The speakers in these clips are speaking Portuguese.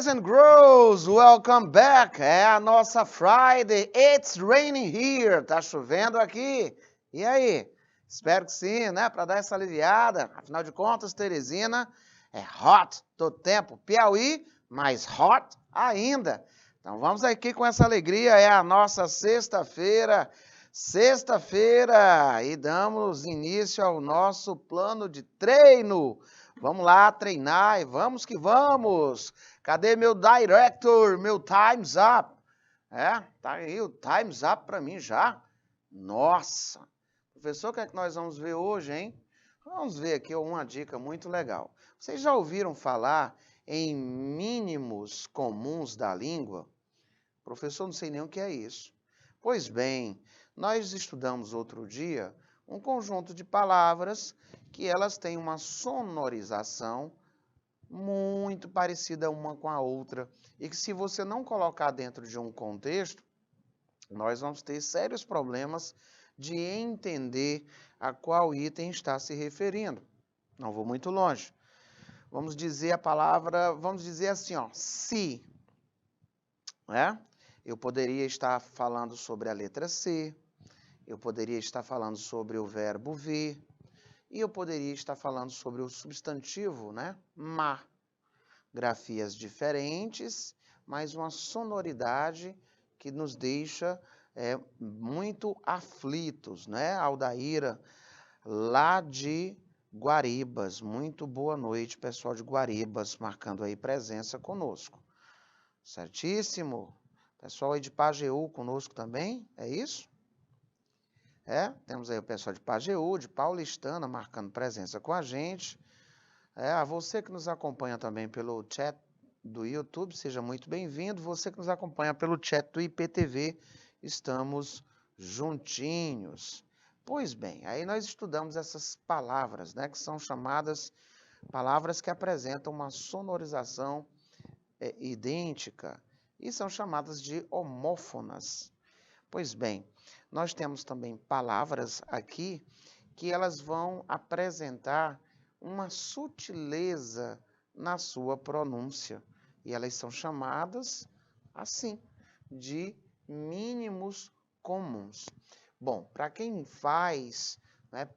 and girls, welcome back. É a nossa Friday. It's raining here. Tá chovendo aqui. E aí? Espero que sim, né? Para dar essa aliviada. Afinal de contas, Teresina é hot todo tempo. Piauí, mais hot ainda. Então vamos aqui com essa alegria. É a nossa sexta-feira. Sexta-feira. E damos início ao nosso plano de treino. Vamos lá treinar e vamos que vamos. Cadê meu director, meu time's up? É, tá aí o time's up para mim já. Nossa. Professor, o que é que nós vamos ver hoje, hein? Vamos ver aqui uma dica muito legal. Vocês já ouviram falar em mínimos comuns da língua? Professor, não sei nem o que é isso. Pois bem, nós estudamos outro dia um conjunto de palavras que elas têm uma sonorização muito parecida uma com a outra e que se você não colocar dentro de um contexto, nós vamos ter sérios problemas de entender a qual item está se referindo. Não vou muito longe. Vamos dizer a palavra, vamos dizer assim, ó, se. Né? Eu poderia estar falando sobre a letra C, eu poderia estar falando sobre o verbo ver, e eu poderia estar falando sobre o substantivo, né? Ma. Grafias diferentes, mas uma sonoridade que nos deixa muito aflitos, né? Aldaíra, lá de Guaribas. Muito boa noite, pessoal de Guaribas, marcando aí presença conosco. Certíssimo? Pessoal aí de Pajeú conosco também, é isso? Temos aí o pessoal de Pajeú, de Paulistana, marcando presença com a gente. A você que nos acompanha também pelo chat do YouTube, seja muito bem-vindo. Você que nos acompanha pelo chat do IPTV, estamos juntinhos. Pois bem, aí nós estudamos essas palavras, né, que são chamadas palavras que apresentam uma sonorização idêntica e são chamadas de homófonas. Pois bem, nós temos também palavras aqui que elas vão apresentar uma sutileza na sua pronúncia. E elas são chamadas, assim, de mínimos comuns. Bom, para quem faz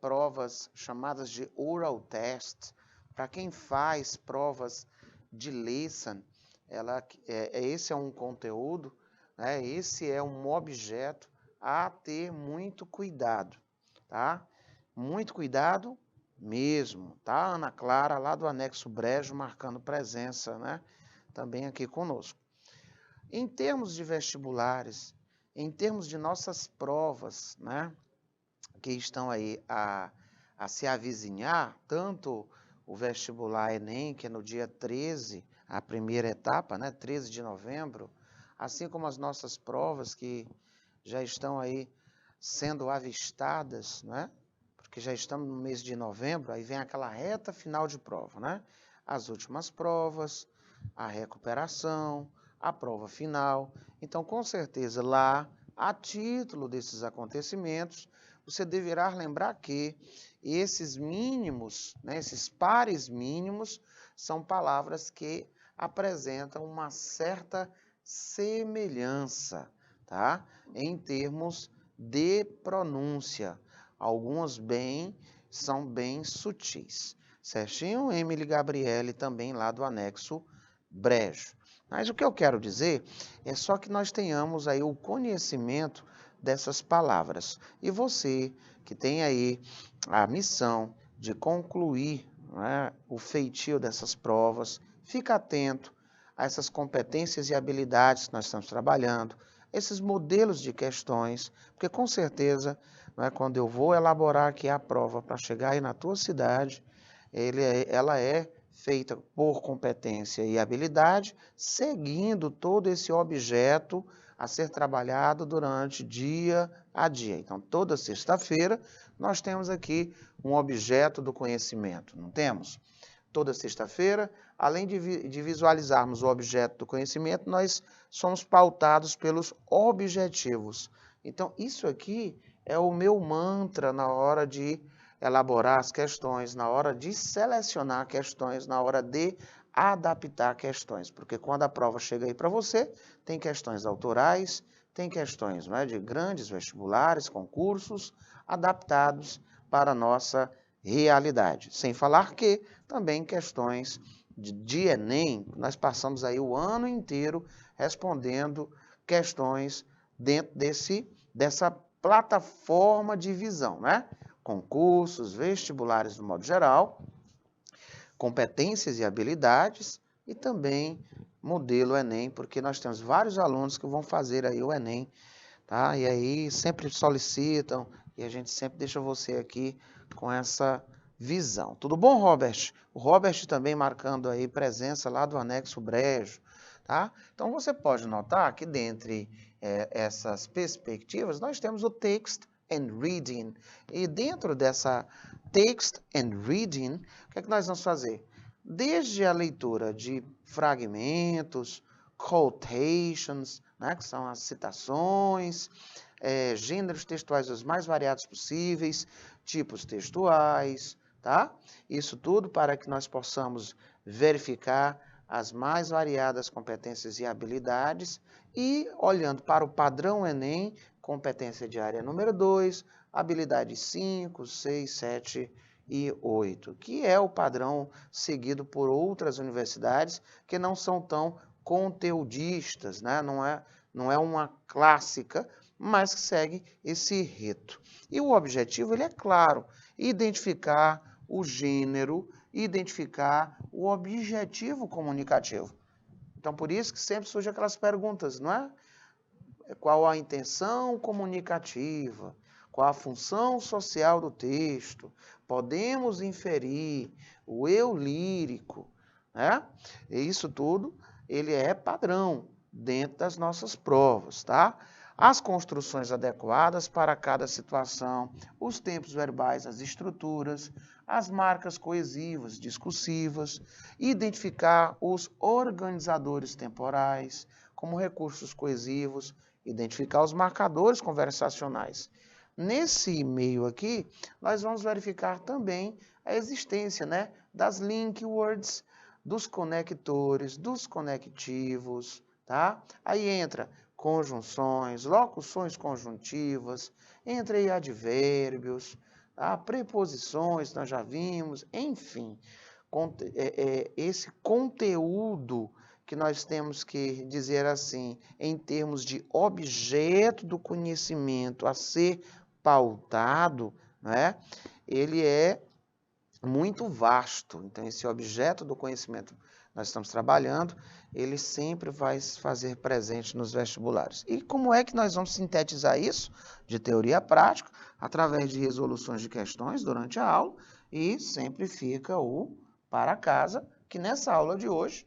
provas chamadas de oral test, para quem faz provas de lesson, esse é um conteúdo, esse é um objeto a ter muito cuidado, tá? Muito cuidado mesmo, tá? Ana Clara, lá do Anexo Brejo, marcando presença, né? Também aqui conosco. Em termos de vestibulares, em termos de nossas provas, né? Que estão aí a se avizinhar, tanto o vestibular Enem, que é no dia 13, a primeira etapa, né? 13 de novembro, assim como as nossas provas que já estão aí sendo avistadas, né? Porque já estamos no mês de novembro, aí vem aquela reta final de prova, né? As últimas provas, a recuperação, a prova final. Então, com certeza, lá, a título desses acontecimentos, você deverá lembrar que esses mínimos, né, esses pares mínimos, são palavras que apresentam uma certa semelhança, tá? Em termos de pronúncia. Algumas são bem sutis. Certinho? Emily Gabriele também lá do Anexo Brejo. Mas o que eu quero dizer é só que nós tenhamos aí o conhecimento dessas palavras. E você que tem aí a missão de concluir, né, o feitio dessas provas, fica atento a essas competências e habilidades que nós estamos trabalhando, esses modelos de questões, porque com certeza, quando eu vou elaborar aqui a prova para chegar aí na tua cidade, ela é feita por competência e habilidade, seguindo todo esse objeto a ser trabalhado durante dia a dia. Então, toda sexta-feira, nós temos aqui um objeto do conhecimento, não temos? Toda sexta-feira, além de visualizarmos o objeto do conhecimento, nós somos pautados pelos objetivos. Então, isso aqui é o meu mantra na hora de elaborar as questões, na hora de selecionar questões, na hora de adaptar questões, porque quando a prova chega aí para você, tem questões autorais, tem questões, não é, de grandes vestibulares, concursos, adaptados para a nossa realidade. Sem falar que também questões de Enem, nós passamos aí o ano inteiro respondendo questões dentro dessa plataforma de visão, né? Concursos, vestibulares do modo geral, competências e habilidades e também modelo Enem, porque nós temos vários alunos que vão fazer aí o Enem, tá? E aí sempre solicitam e a gente sempre deixa você aqui com essa visão. Tudo bom, Robert? O Robert também marcando aí presença lá do anexo Brejo, tá? Então você pode notar que dentre essas perspectivas nós temos o Text and Reading. E dentro dessa Text and Reading, o que é que nós vamos fazer? Desde a leitura de fragmentos, quotations, né, que são as citações, gêneros textuais os mais variados possíveis, tipos textuais, tá? Isso tudo para que nós possamos verificar as mais variadas competências e habilidades e, olhando para o padrão Enem, competência diária número 2, habilidades 5, 6, 7 e 8, que é o padrão seguido por outras universidades que não são tão conteudistas, né? Não é uma clássica, mas que segue esse rito. E o objetivo ele é claro, identificar o gênero, identificar o objetivo comunicativo. Então, por isso que sempre surgem aquelas perguntas, não é? Qual a intenção comunicativa? Qual a função social do texto? Podemos inferir o eu lírico, né? E isso tudo, ele é padrão dentro das nossas provas, tá? As construções adequadas para cada situação, os tempos verbais, as estruturas, as marcas coesivas, discursivas, identificar os organizadores temporais como recursos coesivos, identificar os marcadores conversacionais. Nesse meio aqui, nós vamos verificar também a existência, né, das link words, dos conectores, dos conectivos, tá? Aí entra conjunções, locuções conjuntivas, entra aí advérbios, tá? Preposições, nós já vimos, enfim, esse conteúdo que nós temos que dizer assim, em termos de objeto do conhecimento a ser pautado, né? Ele é muito vasto. Então, esse objeto do conhecimento que nós estamos trabalhando, ele sempre vai se fazer presente nos vestibulares. E como é que nós vamos sintetizar isso? De teoria a prática, através de resoluções de questões durante a aula, e sempre fica o para casa, que nessa aula de hoje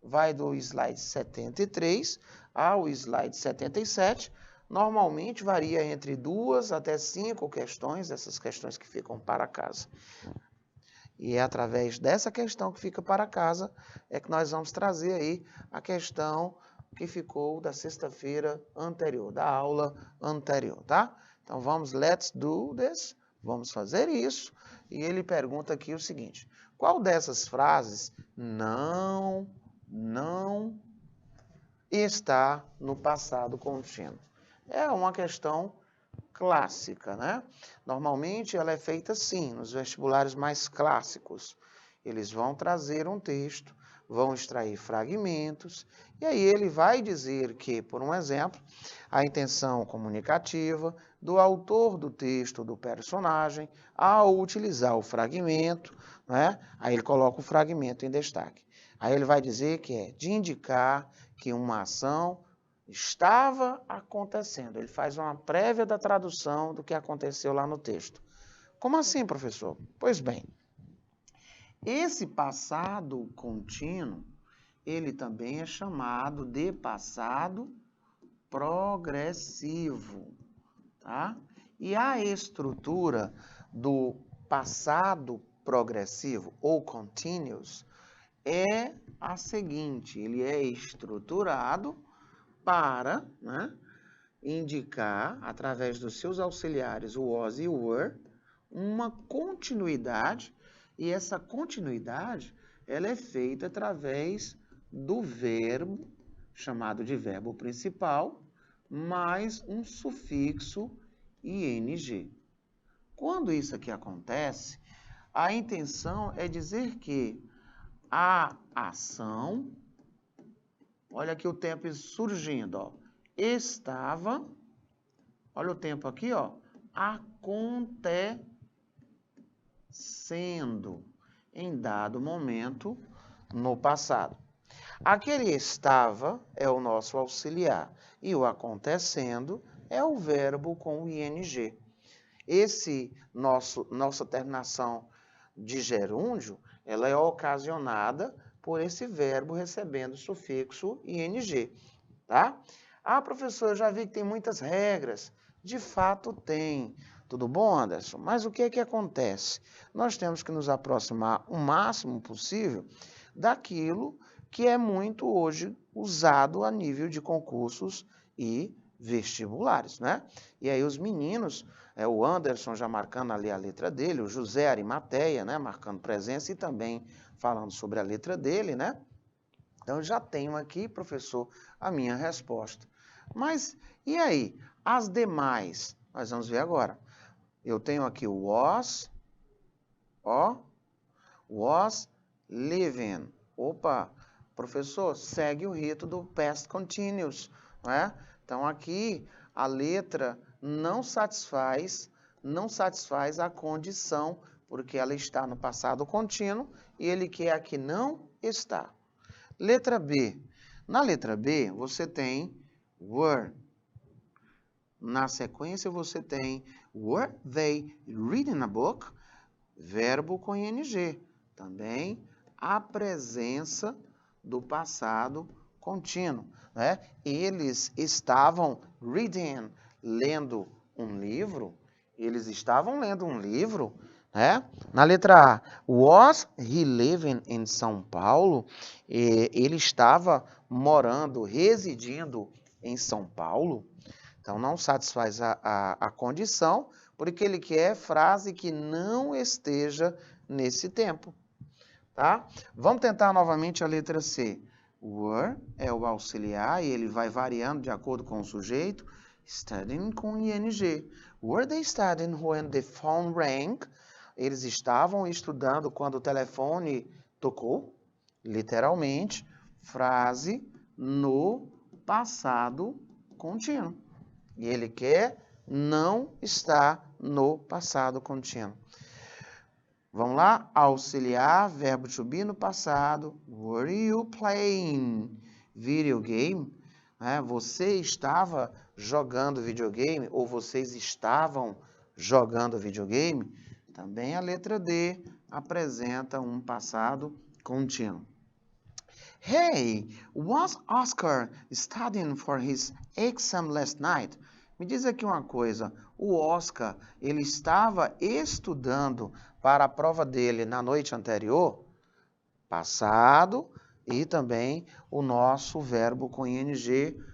vai do slide 73 ao slide 77, normalmente varia entre 2 até 5 questões, essas questões que ficam para casa. E é através dessa questão que fica para casa é que nós vamos trazer aí a questão que ficou da sexta-feira anterior, da aula anterior, tá? Então vamos, let's do this, vamos fazer isso. E ele pergunta aqui o seguinte, qual dessas frases não está no passado contínuo? É uma questão clássica, né? Normalmente ela é feita assim, nos vestibulares mais clássicos. Eles vão trazer um texto, vão extrair fragmentos, e aí ele vai dizer que, por um exemplo, a intenção comunicativa do autor do texto, do personagem, ao utilizar o fragmento, né? Aí ele coloca o fragmento em destaque. Aí ele vai dizer que é de indicar que uma ação estava acontecendo. Ele faz uma prévia da tradução do que aconteceu lá no texto. Como assim, professor? Pois bem, esse passado contínuo, ele também é chamado de passado progressivo, tá? E a estrutura do passado progressivo ou continuous é a seguinte, ele é estruturado para, né, indicar, através dos seus auxiliares, o was e o were, uma continuidade, e essa continuidade, ela é feita através do verbo, chamado de verbo principal, mais um sufixo ing. Quando isso aqui acontece, a intenção é dizer que a ação, olha aqui o tempo surgindo, ó, estava, olha o tempo aqui, ó, acontecendo em dado momento no passado. Aquele estava é o nosso auxiliar e o acontecendo é o verbo com o ing. Nossa terminação de gerúndio, ela é ocasionada por esse verbo recebendo o sufixo ing, tá? Ah, professor, eu já vi que tem muitas regras. De fato tem. Tudo bom, Anderson? Mas o que é que acontece? Nós temos que nos aproximar o máximo possível daquilo que é muito hoje usado a nível de concursos e vestibulares, né? E aí os meninos, o Anderson já marcando ali a letra dele, o José Arimateia, né, marcando presença e também falando sobre a letra dele, né? Então, eu já tenho aqui, professor, a minha resposta. Mas, e aí? As demais? Nós vamos ver agora. Eu tenho aqui o was, ó, was living. Opa, professor, segue o rito do past continuous, não é? Então, aqui, a letra não satisfaz a condição, porque ela está no passado contínuo e ele quer que não está. Letra B. Na letra B, você tem were. Na sequência, você tem were they reading a book? Verbo com ing. Também a presença do passado contínuo, né? Eles estavam reading, lendo um livro. Eles estavam lendo um livro, né? Na letra A, was he living in São Paulo? Ele estava morando, residindo em São Paulo. Então, não satisfaz a condição, porque ele quer frase que não esteja nesse tempo. Tá? Vamos tentar novamente a letra C. Were é o auxiliar e ele vai variando de acordo com o sujeito. Studying com ing. Were they studying when the phone rang? Eles estavam estudando quando o telefone tocou. Literalmente, frase no passado contínuo. E ele quer não estar no passado contínuo. Vamos lá? Auxiliar, verbo to be no passado. Were you playing video game? Você estava jogando videogame? Ou vocês estavam jogando videogame? Também a letra D apresenta um passado contínuo. Hey, was Oscar studying for his exam last night? Me diz aqui uma coisa, o Oscar, ele estava estudando para a prova dele na noite anterior? Passado e também o nosso verbo com ing.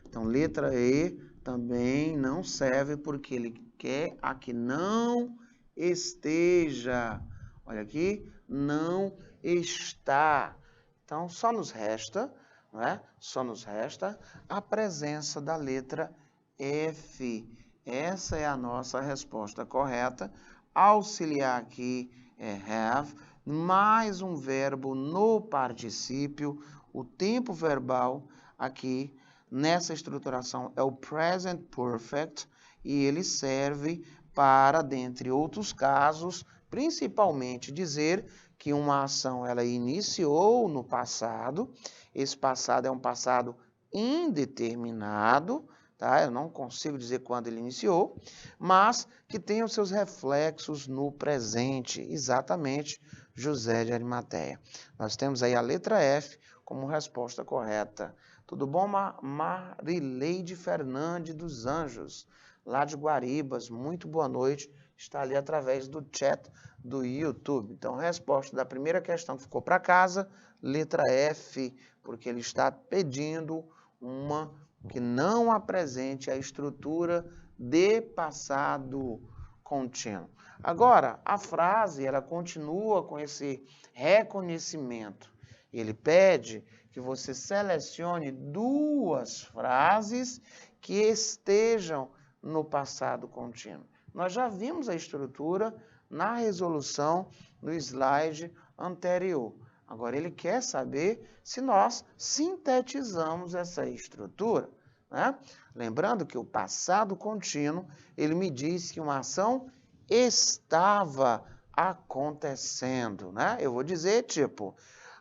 Então, letra E também não serve porque ele quer a que não esteja. Olha aqui, não está. Então, só nos resta, não é? Só nos resta a presença da letra F. Essa é a nossa resposta correta. Auxiliar aqui é have, mais um verbo no particípio. O tempo verbal aqui nessa estruturação é o present perfect e ele serve para, dentre outros casos, principalmente dizer que uma ação ela iniciou no passado. Esse passado é um passado indeterminado, tá? Eu não consigo dizer quando ele iniciou, mas que tem os seus reflexos no presente, exatamente José de Arimateia. Nós temos aí a letra F como resposta correta. Tudo bom, Marileide Fernandes dos Anjos, lá de Guaribas, muito boa noite, está ali através do chat do YouTube. Então, a resposta da primeira questão que ficou para casa, letra F, porque ele está pedindo uma que não apresente a estrutura de passado contínuo. Agora, a frase, ela continua com esse reconhecimento. Ele pede que você selecione duas frases que estejam no passado contínuo. Nós já vimos a estrutura na resolução do slide anterior. Agora, ele quer saber se nós sintetizamos essa estrutura, né? Lembrando que o passado contínuo, ele me diz que uma ação estava acontecendo, né? Eu vou dizer, tipo,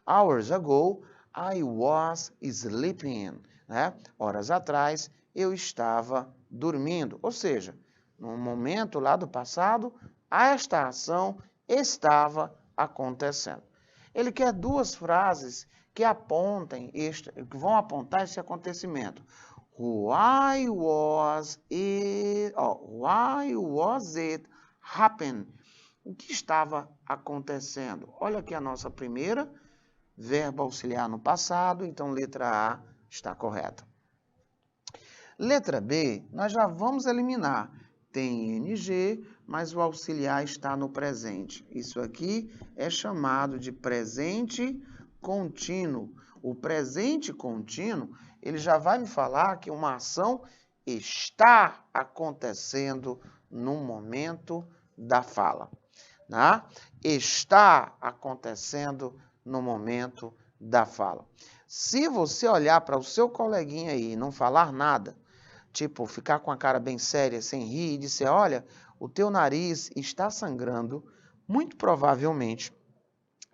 hours ago, I was sleeping, né? Horas atrás, eu estava dormindo. Ou seja, no momento lá do passado, esta ação estava acontecendo. Ele quer duas frases que que vão apontar esse acontecimento. Why was it happen? O que estava acontecendo? Olha aqui a nossa primeira, verbo auxiliar no passado, então letra A está correta. Letra B, nós já vamos eliminar. Tem ing, mas o auxiliar está no presente. Isso aqui é chamado de presente contínuo. O presente contínuo, ele já vai me falar que uma ação está acontecendo no momento da fala. Né? Está acontecendo no momento da fala. Se você olhar para o seu coleguinha aí e não falar nada, tipo, ficar com a cara bem séria, sem rir, e dizer, olha, o teu nariz está sangrando, muito provavelmente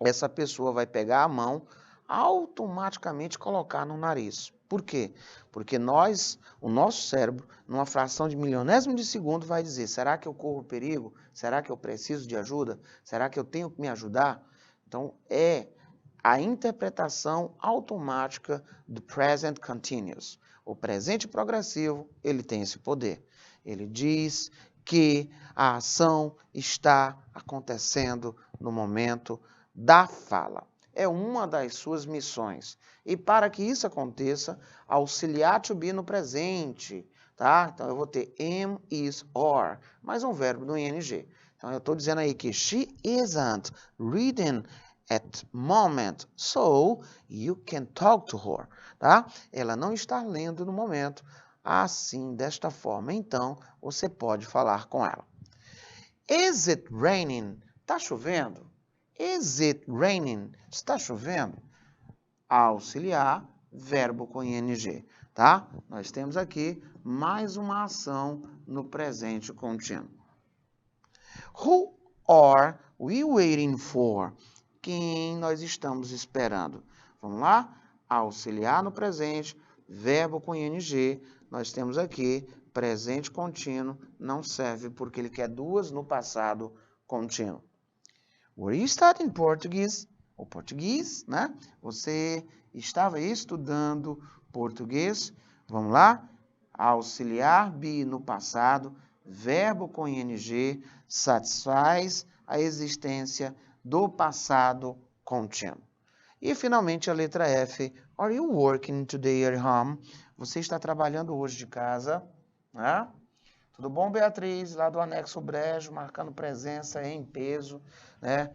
essa pessoa vai pegar a mão, automaticamente colocar no nariz. Por quê? Porque o nosso cérebro, numa fração de milionésimo de segundo, vai dizer, será que eu corro perigo? Será que eu preciso de ajuda? Será que eu tenho que me ajudar? Então, é a interpretação automática do present continuous. O presente progressivo, ele tem esse poder. Ele diz que a ação está acontecendo no momento da fala. É uma das suas missões. E para que isso aconteça, auxiliar to be no presente, tá? Então, eu vou ter am, is, or, mais um verbo no ing. Então, eu estou dizendo aí que she isn't reading at moment, so you can talk to her, tá? Ela não está lendo no momento, assim, desta forma. Então, você pode falar com ela. Is it raining? Tá chovendo? Is it raining? Está chovendo? Auxiliar, verbo com ing, tá? Nós temos aqui mais uma ação no presente contínuo. Who are we waiting for? Quem nós estamos esperando? Vamos lá? Auxiliar no presente, verbo com ing. Nós temos aqui presente contínuo, não serve porque ele quer duas no passado contínuo. Were you studying Portuguese? O português, né? Você estava estudando português? Vamos lá? Auxiliar be no passado, verbo com ing, satisfaz a existência do passado contínuo. E, finalmente, a letra F. Are you working today at home? Você está trabalhando hoje de casa? Né? Tudo bom, Beatriz? Lá do Anexo Brejo, marcando presença em peso, né?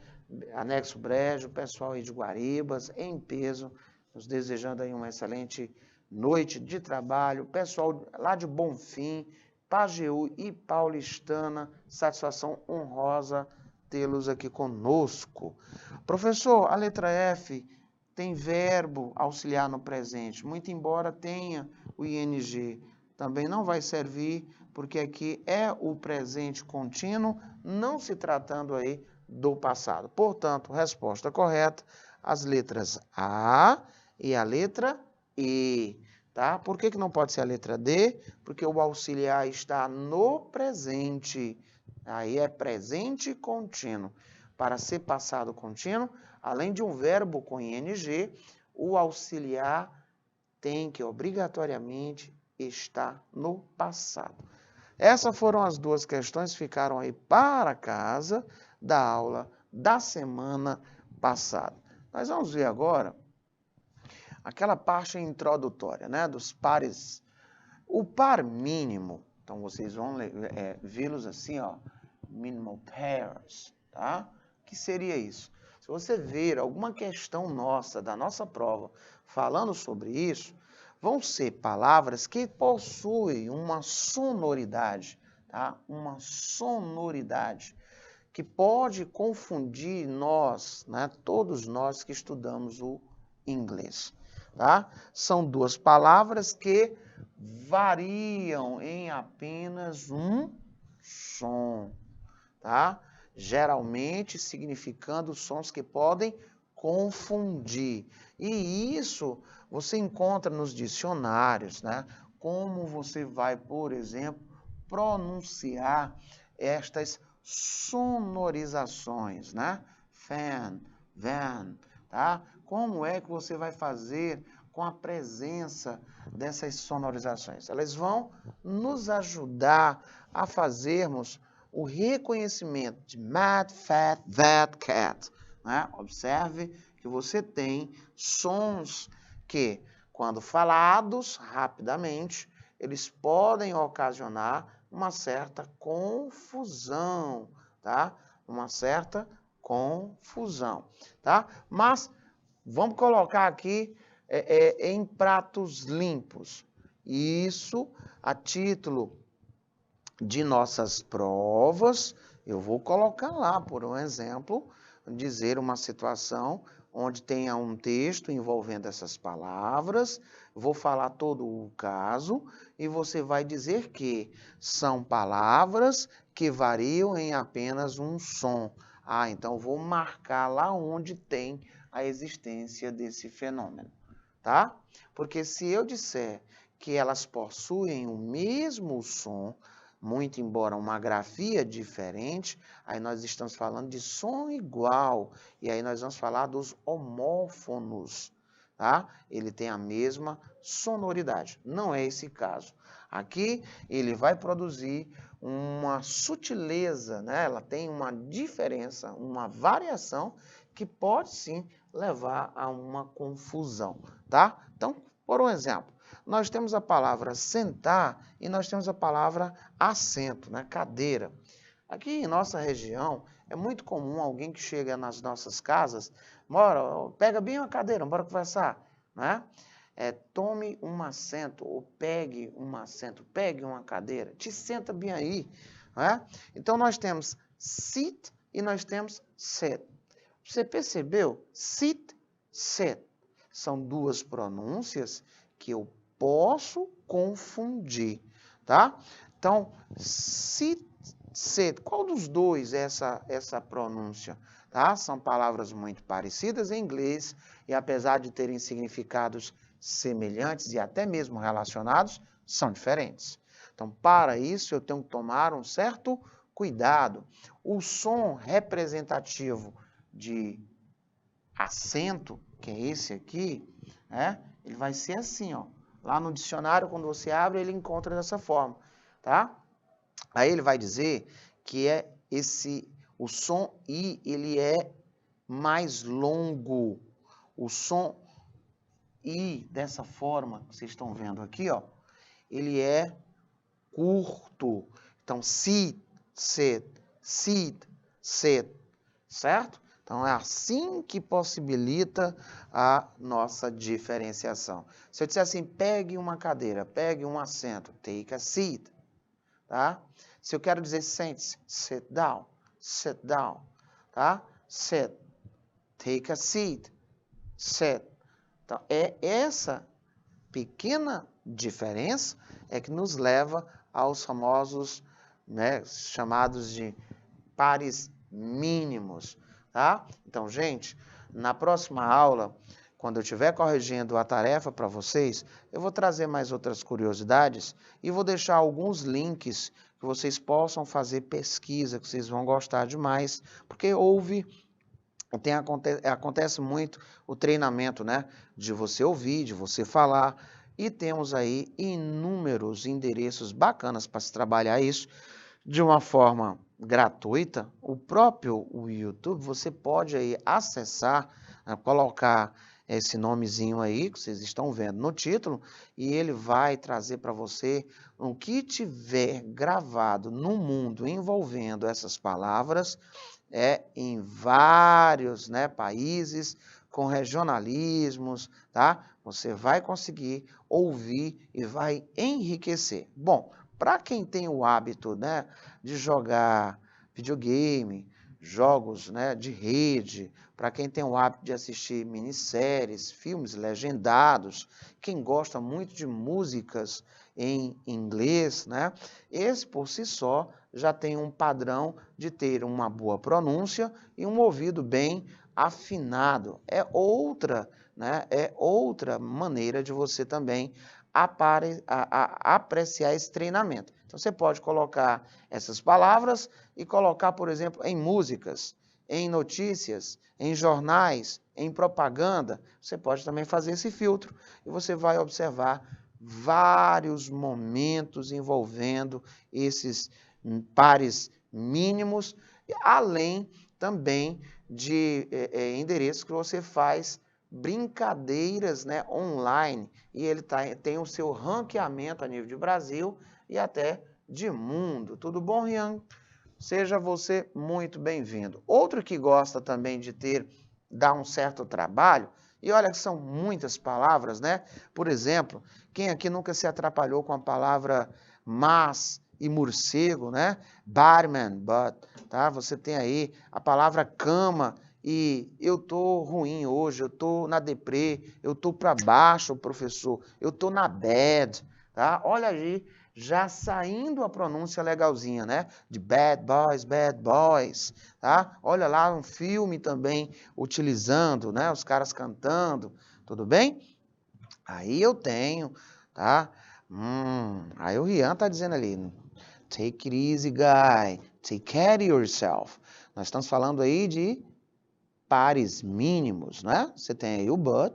Anexo Brejo, pessoal aí de Guaribas, em peso, nos desejando aí uma excelente noite de trabalho. Pessoal lá de Bonfim, Pajeú e Paulistana, satisfação honrosa tê-los aqui conosco. Professor, a letra F tem verbo auxiliar no presente, muito embora tenha o ing. Também não vai servir, porque aqui é o presente contínuo, não se tratando aí do passado. Portanto, resposta correta, as letras A e a letra E. Tá? Por que não pode ser a letra D? Porque o auxiliar está no presente. Aí é presente contínuo. Para ser passado contínuo, além de um verbo com ing, o auxiliar tem que obrigatoriamente estar no passado. Essas foram as duas questões que ficaram aí para casa da aula da semana passada. Nós vamos ver agora aquela parte introdutória, né, dos pares. O par mínimo, então vocês vão vê-los assim, ó, minimal pairs, tá? O que seria isso? Se você ver alguma questão nossa, da nossa prova, falando sobre isso, vão ser palavras que possuem uma sonoridade, tá? Uma sonoridade que pode confundir nós, né? Todos nós que estudamos o inglês, tá? São duas palavras que variam em apenas um som, tá? Geralmente significando sons que podem confundir. E isso você encontra nos dicionários, né? Como você vai, por exemplo, pronunciar estas sonorizações, né? Fan, van, tá? Como é que você vai fazer com a presença dessas sonorizações? Elas vão nos ajudar a fazermos o reconhecimento de mad, fat, that, cat, né? Observe que você tem sons que, quando falados rapidamente, eles podem ocasionar uma certa confusão, tá? Uma certa confusão, tá? Mas vamos colocar aqui em pratos limpos. Isso a título de nossas provas, eu vou colocar lá, por um exemplo, dizer uma situação onde tenha um texto envolvendo essas palavras, vou falar todo o caso e você vai dizer que são palavras que variam em apenas um som. Ah, então vou marcar lá onde tem a existência desse fenômeno, tá? Porque se eu disser que elas possuem o mesmo som, muito embora uma grafia diferente, aí nós estamos falando de som igual, e aí nós vamos falar dos homófonos, tá? Ele tem a mesma sonoridade. Não é esse caso. Aqui ele vai produzir uma sutileza, né? Ela tem uma diferença, uma variação que pode sim levar a uma confusão, tá? Então, por um exemplo, nós temos a palavra sentar e nós temos a palavra assento, né? Cadeira. Aqui em nossa região é muito comum alguém que chega nas nossas casas, pega bem uma cadeira, bora conversar, né? Tome um assento ou pegue um assento, pegue uma cadeira, te senta bem aí, né? Então nós temos sit e nós temos sit. Você percebeu? Sit, sit. São duas pronúncias que eu posso confundir, tá? Então, sit, sit, qual dos dois é essa pronúncia? Tá? São palavras muito parecidas em inglês e apesar de terem significados semelhantes e até mesmo relacionados, são diferentes. Então, para isso, eu tenho que tomar um certo cuidado. O som representativo de assento, que é esse aqui, né? Ele vai ser assim, ó. Lá no dicionário, quando você abre, ele encontra dessa forma, tá? Aí ele vai dizer que o som I, ele é mais longo. O som I, dessa forma, que vocês estão vendo aqui, ó, ele é curto. Então, sit, sit, sit, sit, certo? Então, é assim que possibilita a nossa diferenciação. Se eu disser assim, pegue uma cadeira, pegue um assento, take a seat, tá? Se eu quero dizer sente-se, sit down, tá? Sit, take a seat, sit. Então, é essa pequena diferença é que nos leva aos famosos, né, chamados de pares mínimos. Tá? Então, gente, na próxima aula, quando eu estiver corrigindo a tarefa para vocês, eu vou trazer mais outras curiosidades e vou deixar alguns links que vocês possam fazer pesquisa, que vocês vão gostar demais, porque acontece muito o treinamento, né, de você ouvir, de você falar, e temos aí inúmeros endereços bacanas para se trabalhar isso de uma forma gratuita. O próprio YouTube, você pode aí acessar, colocar esse nomezinho aí, que vocês estão vendo no título, e ele vai trazer para você o que tiver gravado no mundo envolvendo essas palavras, em vários, né, países com regionalismos, tá? Você vai conseguir ouvir e vai enriquecer. Bom, para quem tem o hábito, né, de jogar videogame, jogos, né, de rede, para quem tem o hábito de assistir minisséries, filmes legendados, quem gosta muito de músicas em inglês, né, esse por si só já tem um padrão de ter uma boa pronúncia e um ouvido bem afinado. Né, é outra maneira de você também apreciar esse treinamento. Então, você pode colocar essas palavras e colocar, por exemplo, em músicas, em notícias, em jornais, em propaganda. Você pode também fazer esse filtro e você vai observar vários momentos envolvendo esses pares mínimos, além também de endereços que você faz brincadeiras, né, online, e ele tem o seu ranqueamento a nível de Brasil e até de mundo. Tudo bom, Rian? Seja você muito bem-vindo. Outro que gosta também de dar um certo trabalho, e olha que são muitas palavras, né? Por exemplo, quem aqui nunca se atrapalhou com a palavra mas e morcego, né? Barman, but, tá? Você tem aí a palavra cama e eu tô ruim hoje, eu tô na deprê, eu tô para baixo, professor, eu tô na bad, tá? Olha aí, já saindo a pronúncia legalzinha, né? De bad boys, tá? Olha lá um filme também utilizando, né? Os caras cantando, tudo bem? Aí eu tenho, tá? Aí o Rian tá dizendo ali, take it easy, guy, take care of yourself. Nós estamos falando aí de pares mínimos, né? Você tem aí o but,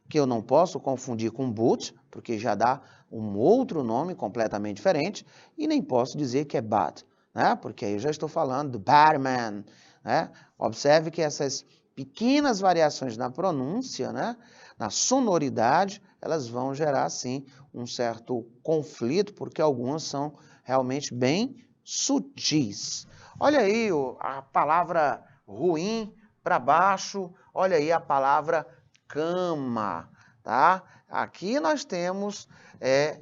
que eu não posso confundir com but, porque já dá um outro nome completamente diferente, e nem posso dizer que é but, né? Porque aí eu já estou falando do barman, né? Observe que essas pequenas variações na pronúncia, né, na sonoridade, elas vão gerar, sim, um certo conflito, porque algumas são realmente bem sutis. Olha aí a palavra ruim para baixo, olha aí a palavra cama, tá? Aqui nós temos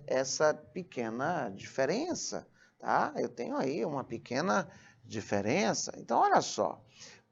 essa pequena diferença, tá? Eu tenho aí uma pequena diferença. Então, olha só,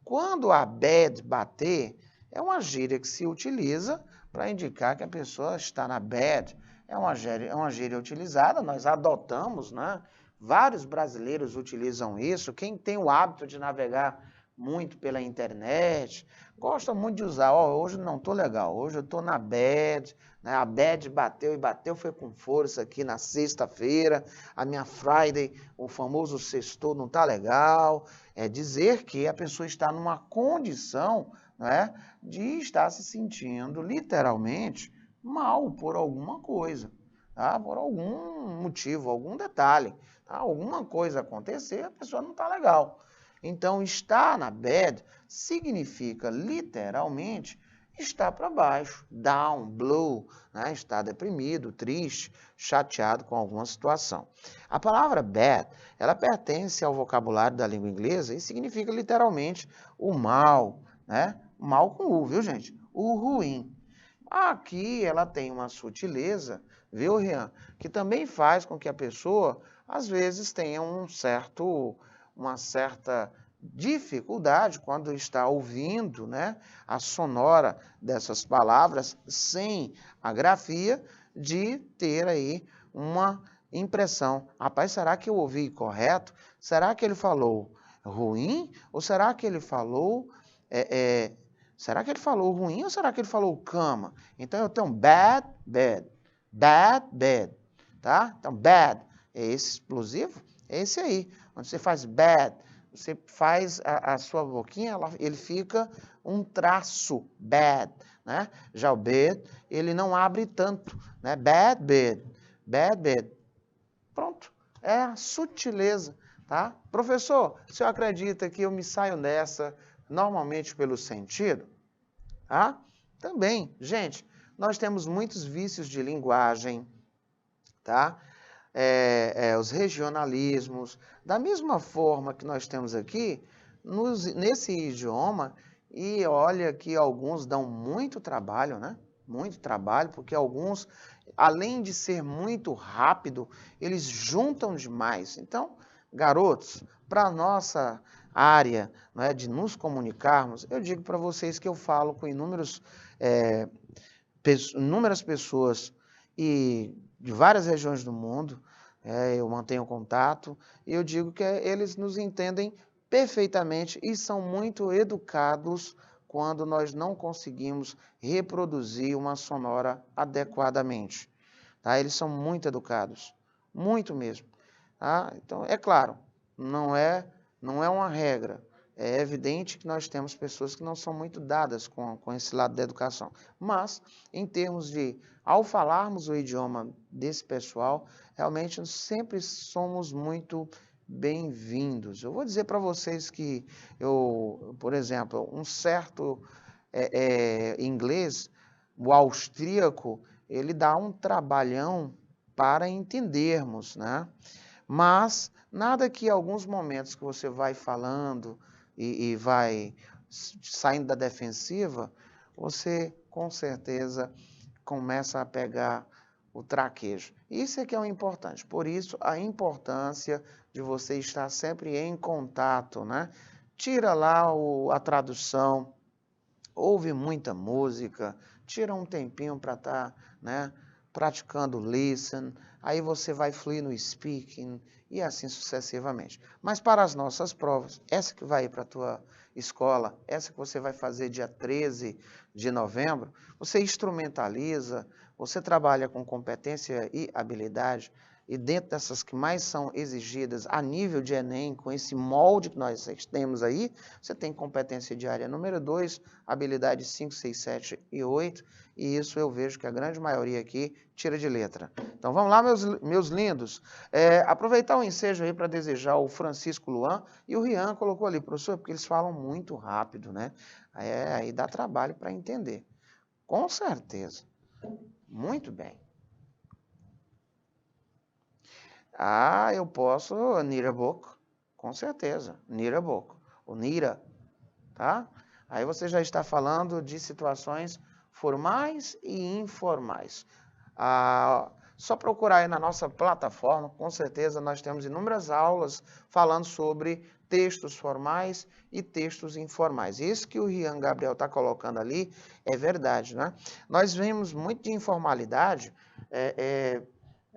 quando a bad bater, é uma gíria que se utiliza para indicar que a pessoa está na bad. É uma gíria utilizada, nós adotamos, né? Vários brasileiros utilizam isso. Quem tem o hábito de navegar muito pela internet, gosta muito de usar, hoje não estou legal, hoje eu estou na bad, né? A bad bateu e bateu, foi com força aqui na sexta-feira, a minha Friday, o famoso sextou, não está legal. É dizer que a pessoa está numa condição, né, de estar se sentindo literalmente mal por alguma coisa, tá? Por algum motivo, algum detalhe, tá? Alguma coisa acontecer, a pessoa não está legal. Então, estar na bad significa, literalmente, estar para baixo, down, blue, né? Estar deprimido, triste, chateado com alguma situação. A palavra bad, ela pertence ao vocabulário da língua inglesa e significa, literalmente, o mal, né? Mal com U, viu, gente? O ruim. Aqui ela tem uma sutileza, viu, Rian? Que também faz com que a pessoa, às vezes, tenha uma certa dificuldade quando está ouvindo, né, a sonora dessas palavras sem a grafia, de ter aí uma impressão. Rapaz, será que eu ouvi correto? Será que ele falou ruim? Ou será que ele falou... será que ele falou ruim ou será que ele falou cama? Então eu tenho bad, bad, bad, bad, tá? Então bad é esse explosivo, é esse aí. Quando você faz bad, você faz a sua boquinha, ele fica um traço, bad, né? Já o bad, ele não abre tanto, né? Bad, bad, bad, bad. Pronto, é a sutileza, tá? Professor, o senhor acredita que eu me saio nessa normalmente pelo sentido? Tá? Também, gente, nós temos muitos vícios de linguagem, tá? Os regionalismos, da mesma forma que nós temos aqui, nesse idioma, e olha que alguns dão muito trabalho, né? Muito trabalho, porque alguns, além de ser muito rápido, eles juntam demais. Então, garotos, para a nossa área, né, de nos comunicarmos, eu digo para vocês que eu falo com inúmeras pessoas e de várias regiões do mundo, eu mantenho contato, e eu digo que eles nos entendem perfeitamente e são muito educados quando nós não conseguimos reproduzir uma sonora adequadamente. Tá? Eles são muito educados, muito mesmo. Tá? Então, é claro, não é uma regra. É evidente que nós temos pessoas que não são muito dadas com esse lado da educação. Mas, em termos de, ao falarmos o idioma desse pessoal, realmente sempre somos muito bem-vindos. Eu vou dizer para vocês que por exemplo, um certo inglês, o austríaco, ele dá um trabalhão para entendermos, né? Mas nada que alguns momentos que você vai falando e vai saindo da defensiva, você com certeza começa a pegar o traquejo. Isso é que é o importante. Por isso, a importância de você estar sempre em contato, né? Tira lá a tradução, ouve muita música, tira um tempinho para estar, né, praticando listen, aí você vai fluir no speaking e assim sucessivamente. Mas para as nossas provas, essa que vai ir para a tua escola, essa que você vai fazer dia 13 de novembro, você instrumentaliza, você trabalha com competência e habilidade, e dentro dessas que mais são exigidas a nível de Enem, com esse molde que nós temos aí, você tem competência diária número 2, habilidade 5, 6, 7 e 8, e isso eu vejo que a grande maioria aqui tira de letra. Então vamos lá, meus lindos. Aproveitar o ensejo aí para desejar o Francisco Luan, e o Rian colocou ali, professor, porque eles falam muito rápido, né? Aí dá trabalho para entender. Com certeza. Muito bem. Eu posso need a book, com certeza, need a book, o Nira, tá? Aí você já está falando de situações formais e informais. Só procurar aí na nossa plataforma, com certeza nós temos inúmeras aulas falando sobre textos formais e textos informais. Isso que o Rian Gabriel está colocando ali é verdade, né? Nós vemos muito de informalidade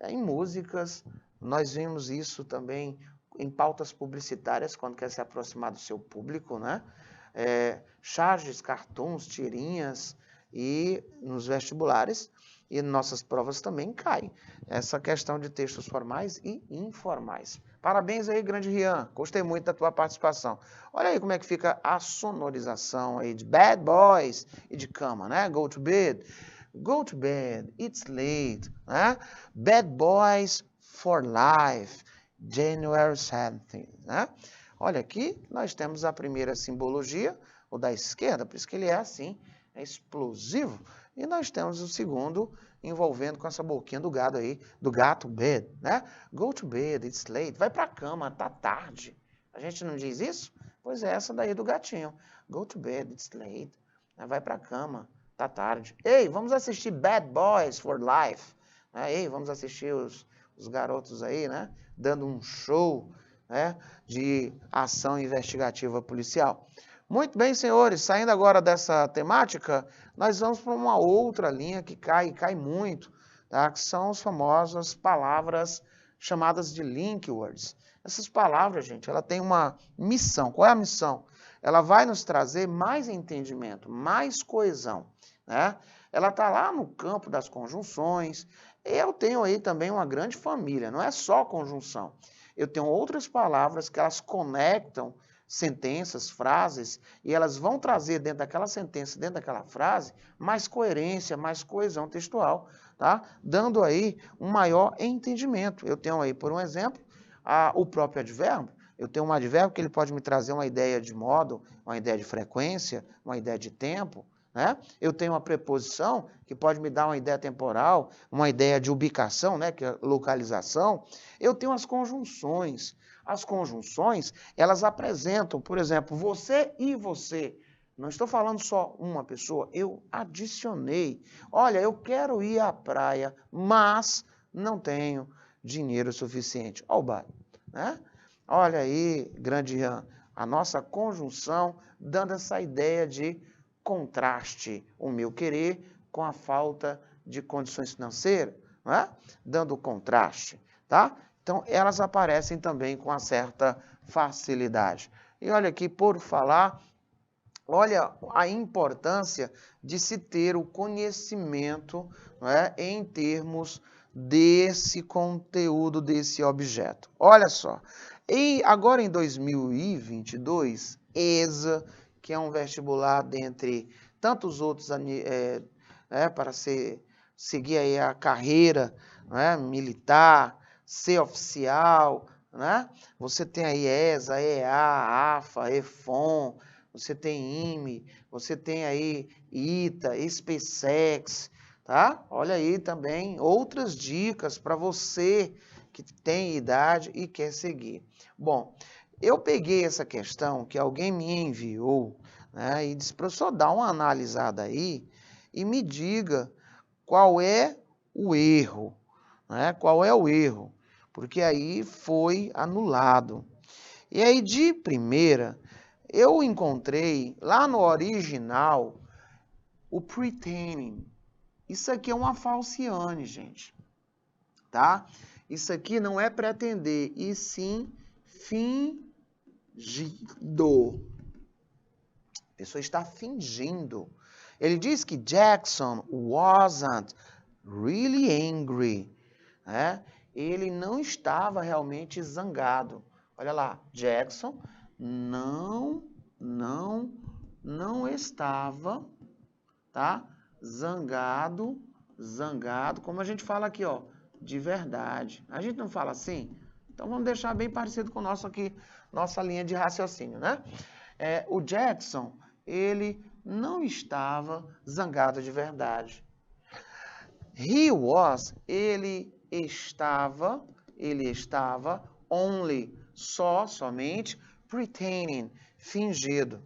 em músicas. Nós vimos isso também em pautas publicitárias, quando quer se aproximar do seu público, né? Charges, cartoons, tirinhas, e nos vestibulares e nossas provas também cai essa questão de textos formais e informais. Parabéns aí, grande Rian, gostei muito da tua participação. Olha aí como é que fica a sonorização aí de Bad Boys e de cama, né? Go to bed, it's late, né? Bad Boys for Life, January 17th, né? Olha aqui, nós temos a primeira simbologia, o da esquerda, por isso que ele é assim, é explosivo. E nós temos o segundo envolvendo com essa boquinha do gado aí, do gato, bed, né? Go to bed, it's late. Vai pra cama, tá tarde. A gente não diz isso? Pois é, essa daí do gatinho. Go to bed, it's late. Vai pra cama, tá tarde. Ei, vamos assistir Bad Boys for Life. Ei, vamos assistir os garotos aí, né? Dando um show, né, de ação investigativa policial. Muito bem, senhores, saindo agora dessa temática, nós vamos para uma outra linha que cai muito, tá? Que são as famosas palavras chamadas de link words. Essas palavras, gente, ela tem uma missão. Qual é a missão? Ela vai nos trazer mais entendimento, mais coesão, né? Ela está lá no campo das conjunções. Eu tenho aí também uma grande família, não é só conjunção. Eu tenho outras palavras que elas conectam sentenças, frases, e elas vão trazer dentro daquela sentença, dentro daquela frase, mais coerência, mais coesão textual, tá? Dando aí um maior entendimento. Eu tenho aí, por um exemplo, o próprio advérbio. Eu tenho um advérbio que ele pode me trazer uma ideia de modo, uma ideia de frequência, uma ideia de tempo, né? Eu tenho uma preposição que pode me dar uma ideia temporal, uma ideia de ubicação, né, que é localização. Eu tenho as conjunções. As conjunções, elas apresentam, por exemplo, você e você. Não estou falando só uma pessoa, eu adicionei. Olha, eu quero ir à praia, mas não tenho dinheiro suficiente. Olha o bar, né? Olha aí, grande Ian, a nossa conjunção dando essa ideia de contraste, o meu querer com a falta de condições financeiras, né? Dando contraste, tá? Então, elas aparecem também com uma certa facilidade. E olha aqui, por falar, olha a importância de se ter o conhecimento, né, em termos desse conteúdo, desse objeto. Olha só, e agora em 2022, ESA, que é um vestibular dentre tantos outros para seguir aí a carreira, né, militar, ser oficial, né? Você tem aí ESA, EA, AFA, EFON, você tem IME, você tem aí ITA, SpaceX, tá? Olha aí também outras dicas para você que tem idade e quer seguir. Bom, eu peguei essa questão que alguém me enviou, né, e disse para eu só dar uma analisada aí e me diga qual é o erro, né? Qual é o erro? Porque aí foi anulado. E aí, de primeira, eu encontrei lá no original o pretending. Isso aqui é uma falciane, gente, tá? Isso aqui não é pretender, e sim fingido. A pessoa está fingindo. Ele diz que Jackson wasn't really angry, né? Ele não estava realmente zangado. Olha lá, Jackson não estava, tá? Zangado, como a gente fala aqui, ó, de verdade. A gente não fala assim? Então vamos deixar bem parecido com o nosso aqui, nossa linha de raciocínio, né? O Jackson, ele não estava zangado de verdade. He was, ele estava only, somente, pretending, fingido.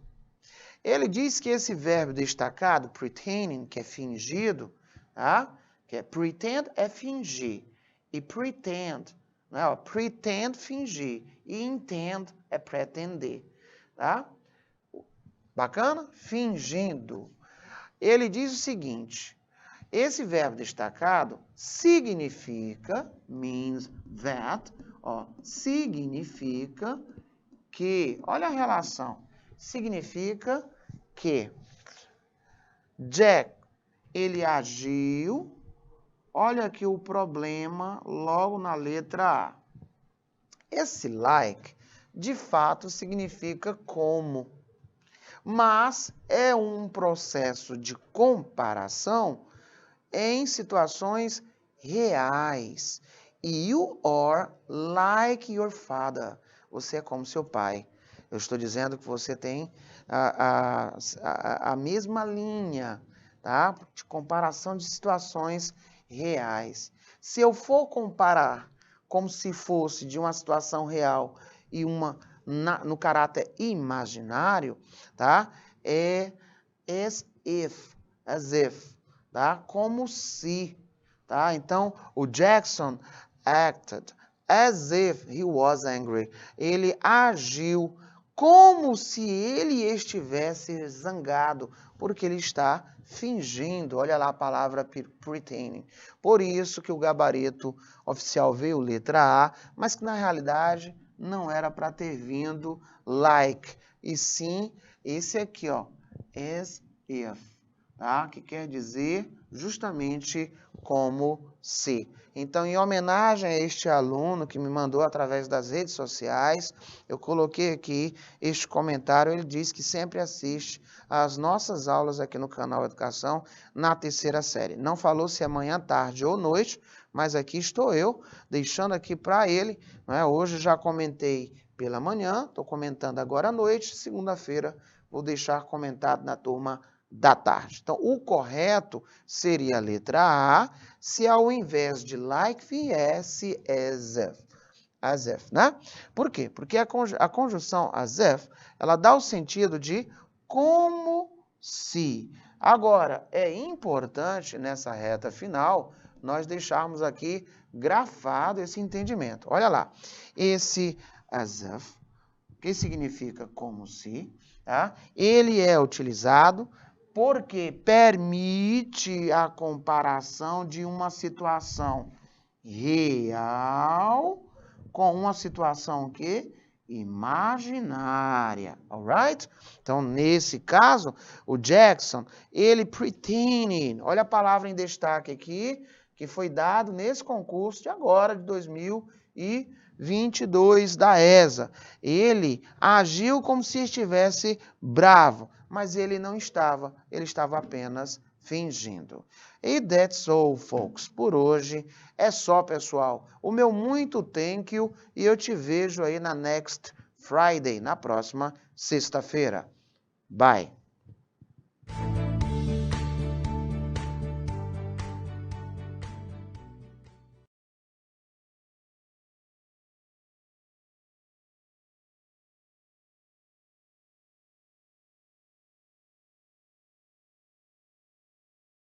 Ele diz que esse verbo destacado, pretending, que é fingido, tá? Que é pretend é fingir, e pretend, né? Pretend, fingir, e intend é pretender, tá? Bacana? Fingindo. Ele diz o seguinte, esse verbo destacado significa, means that, ó, significa que, olha a relação, significa que Jack, ele agiu, olha aqui o problema logo na letra A. Esse like, de fato, significa como, mas é um processo de comparação em situações reais. You are like your father. Você é como seu pai. Eu estou dizendo que você tem a mesma linha, tá? De comparação de situações reais. Se eu for comparar como se fosse de uma situação real e uma no caráter imaginário, tá? É as if, tá? Como se, tá? Então, o Jackson acted as if he was angry. Ele agiu como se ele estivesse zangado, porque ele está fingindo. Olha lá a palavra pretending. Por isso que o gabarito oficial veio letra A, mas que na realidade não era para ter vindo like, e sim esse aqui, ó, as if, tá? Que quer dizer justamente como se. Então, em homenagem a este aluno que me mandou através das redes sociais, eu coloquei aqui este comentário. Ele diz que sempre assiste às nossas aulas aqui no canal Educação na terceira série. Não falou se é manhã, tarde ou noite, mas aqui estou eu, deixando aqui para ele, né? Hoje já comentei pela manhã, estou comentando agora à noite, segunda-feira vou deixar comentado na turma da tarde. Então, o correto seria a letra A, se ao invés de like viesse as if. As if, né? Por quê? Porque a conjunção as if, ela dá o sentido de como se. Agora, é importante nessa reta final nós deixarmos aqui grafado esse entendimento. Olha lá, esse as if, que significa como se, tá? Ele é utilizado porque permite a comparação de uma situação real com uma situação que imaginária, alright? Então, nesse caso, o Jackson, ele pretended, olha a palavra em destaque aqui, que foi dado nesse concurso de agora, de 2022 da ESA. Ele agiu como se estivesse bravo, mas ele não estava, ele estava apenas fingindo. E that's all, folks. Por hoje é só, pessoal. O meu muito thank you e eu te vejo aí na next Friday, na próxima sexta-feira. Bye.